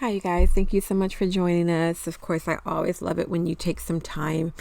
Hi, you guys. Thank you so much for joining us. Of course, I always love it when you take some time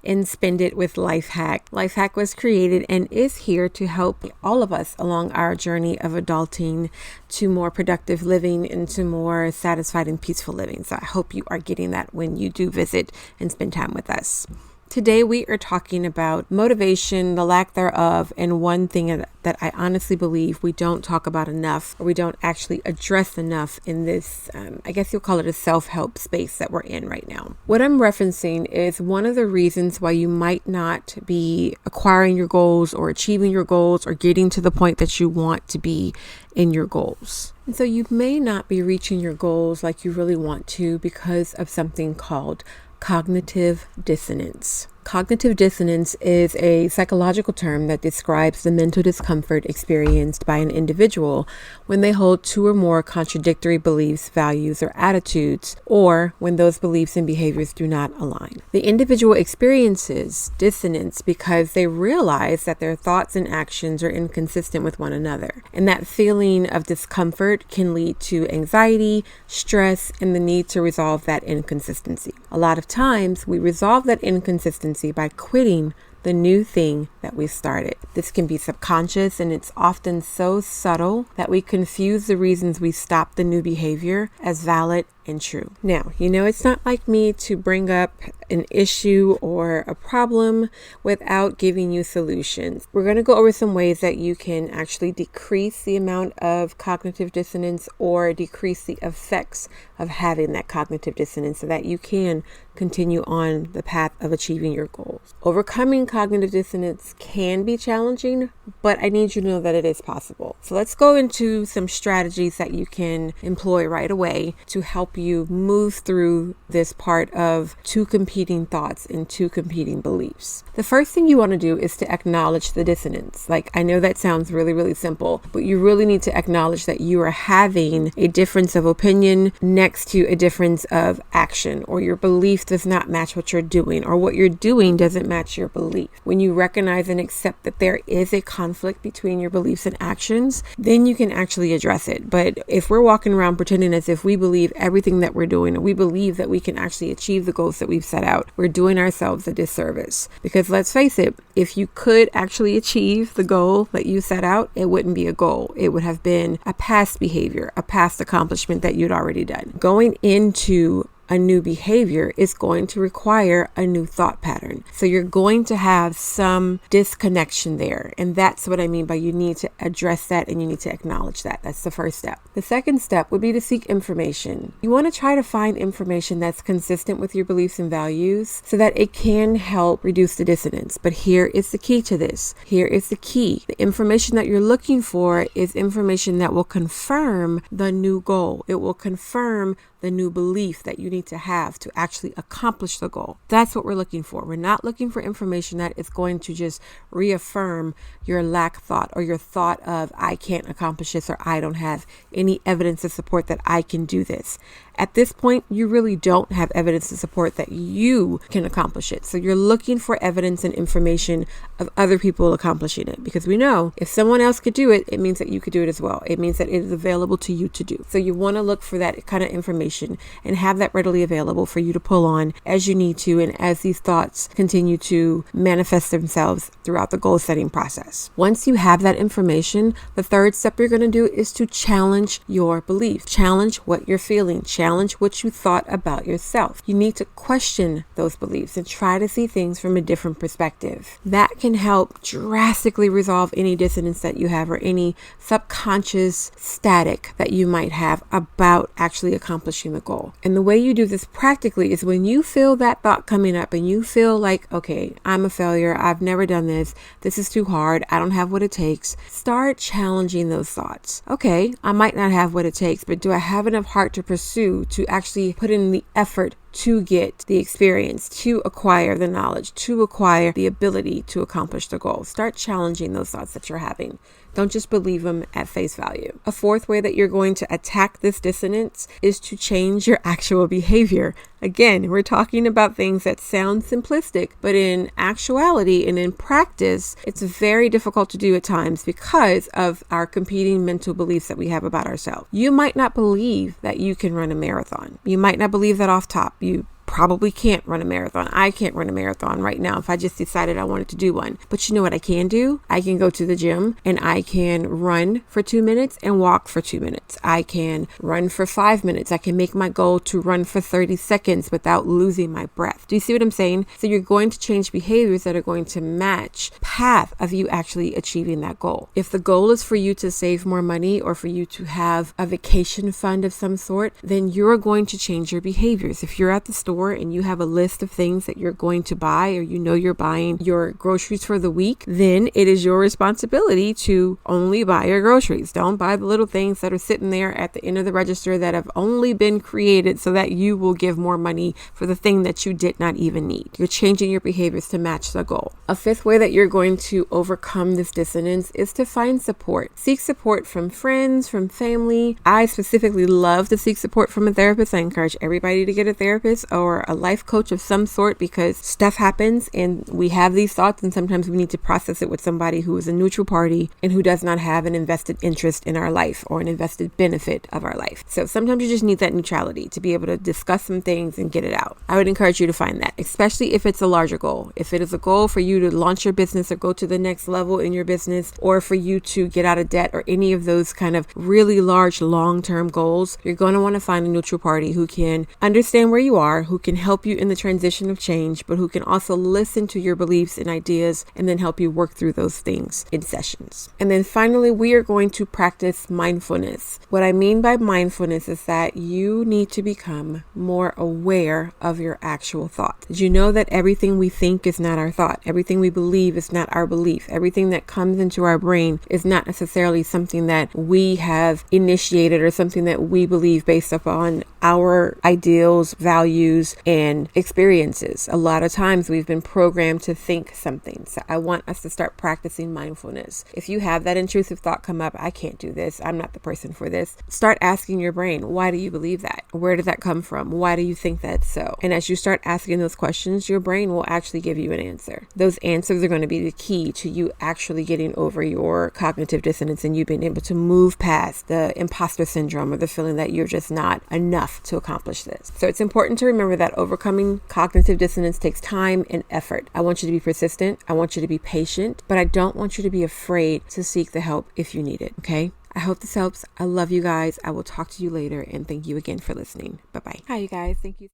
and spend it with LifeHack. LifeHack was created and is here to help all of us along our journey of adulting to more productive living and to more satisfied and peaceful living. So I hope you are getting that when you do visit and spend time with us. Today we are talking about motivation, the lack thereof, and one thing that I honestly believe we don't talk about enough, or we don't actually address enough in this, I guess you'll call it a self-help space that we're in right now. What I'm referencing is one of the reasons why you might not be acquiring your goals or achieving your goals or getting to the point that you want to be in your goals. And so you may not be reaching your goals like you really want to because of something called cognitive dissonance. Cognitive dissonance is a psychological term that describes the mental discomfort experienced by an individual when they hold two or more contradictory beliefs, values, or attitudes, or when those beliefs and behaviors do not align. The individual experiences dissonance because they realize that their thoughts and actions are inconsistent with one another. And that feeling of discomfort can lead to anxiety, stress, and the need to resolve that inconsistency. A lot of times, we resolve that inconsistency by quitting the new thing that we started. This can be subconscious, and it's often so subtle that we confuse the reasons we stopped the new behavior as valid and true. Now, it's not like me to bring up an issue or a problem without giving you solutions. We're going to go over some ways that you can actually decrease the amount of cognitive dissonance or decrease the effects of having that cognitive dissonance so that you can continue on the path of achieving your goals. Overcoming cognitive dissonance can be challenging, but I need you to know that it is possible. So let's go into some strategies that you can employ right away to help you move through this part of two competing thoughts and two competing beliefs. The first thing you want to do is to acknowledge the dissonance. I know that sounds really, really simple, but you really need to acknowledge that you are having a difference of opinion next to a difference of action, or your belief does not match what you're doing, or what you're doing doesn't match your belief. When you recognize and accept that there is a conflict between your beliefs and actions, then you can actually address it. But if we're walking around pretending as if we believe everything that we're doing, and we believe that we can actually achieve the goals that we've set out, we're doing ourselves a disservice. Because let's face it, if you could actually achieve the goal that you set out, it wouldn't be a goal. It would have been a past behavior, a past accomplishment that you'd already done. Going into a new behavior is going to require a new thought pattern. So you're going to have some disconnection there. And that's what I mean by you need to address that and you need to acknowledge that. That's the first step. The second step would be to seek information. You want to try to find information that's consistent with your beliefs and values so that it can help reduce the dissonance. But here is the key to this. Here is the key. The information that you're looking for is information that will confirm the new goal. It will confirm the new belief that you need to have to actually accomplish the goal. That's what we're looking for. We're not looking for information that is going to just reaffirm your lack thought or your thought of I can't accomplish this or I don't have any evidence to support that I can do this. At this point, you really don't have evidence to support that you can accomplish it. So you're looking for evidence and information of other people accomplishing it, because we know if someone else could do it, it means that you could do it as well. It means that it is available to you to do. So you want to look for that kind of information and have that readily available for you to pull on as you need to, and as these thoughts continue to manifest themselves throughout the goal setting process. Once you have that information, the third step you're going to do is to challenge your belief. Challenge what you're feeling. Challenge what you thought about yourself. You need to question those beliefs and try to see things from a different perspective. That can help drastically resolve any dissonance that you have or any subconscious static that you might have about actually accomplishing the goal. And the way you do this practically is when you feel that thought coming up and you feel like, okay, I'm a failure. I've never done this. This is too hard. I don't have what it takes. Start challenging those thoughts. Okay, I might not have what it takes, but do I have enough heart to pursue, to actually put in the effort to get the experience, to acquire the knowledge, to acquire the ability to accomplish the goal? Start challenging those thoughts that you're having. Don't just believe them at face value. A fourth way that you're going to attack this dissonance is to change your actual behavior. Again, we're talking about things that sound simplistic, but in actuality and in practice, it's very difficult to do at times because of our competing mental beliefs that we have about ourselves. You might not believe that you can run a marathon. You might not believe that off top. You probably can't run a marathon. I can't run a marathon right now if I just decided I wanted to do one. But you know what I can do? I can go to the gym and I can run for 2 minutes and walk for 2 minutes. I can run for 5 minutes. I can make my goal to run for 30 seconds without losing my breath. Do you see what I'm saying? So you're going to change behaviors that are going to match the path of you actually achieving that goal. If the goal is for you to save more money or for you to have a vacation fund of some sort, then you're going to change your behaviors. If you're at the store and you have a list of things that you're going to buy, or you know you're buying your groceries for the week, then it is your responsibility to only buy your groceries. Don't buy the little things that are sitting there at the end of the register that have only been created so that you will give more money for the thing that you did not even need. You're changing your behaviors to match the goal. A fifth way that you're going to overcome this dissonance is to find support. Seek support from friends, from family. I specifically love to seek support from a therapist. I encourage everybody to get a therapist or a life coach of some sort, because stuff happens and we have these thoughts, and sometimes we need to process it with somebody who is a neutral party and who does not have an invested interest in our life or an invested benefit of our life. So sometimes you just need that neutrality to be able to discuss some things and get it out. I would encourage you to find that, especially if it's a larger goal. If it is a goal for you to launch your business or go to the next level in your business, or for you to get out of debt, or any of those kind of really large long-term goals, you're going to want to find a neutral party who can understand where you are, who can help you in the transition of change, but who can also listen to your beliefs and ideas and then help you work through those things in sessions. And then finally, we are going to practice mindfulness. What I mean by mindfulness is that you need to become more aware of your actual thoughts. Did you know that everything we think is not our thought? Everything we believe is not our belief. Everything that comes into our brain is not necessarily something that we have initiated or something that we believe based upon our ideals, values, and experiences. A lot of times we've been programmed to think something. So I want us to start practicing mindfulness. If you have that intrusive thought come up, I can't do this, I'm not the person for this, start asking your brain, why do you believe that? Where did that come from? Why do you think that's so? And as you start asking those questions, your brain will actually give you an answer. Those answers are going to be the key to you actually getting over your cognitive dissonance and you being able to move past the imposter syndrome or the feeling that you're just not enough to accomplish this. So it's important to remember that overcoming cognitive dissonance takes time and effort. I want you to be persistent. I want you to be patient, but I don't want you to be afraid to seek the help if you need it. Okay? I hope this helps. I love you guys. I will talk to you later, and thank you again for listening. Bye-bye. Hi, you guys. Thank you.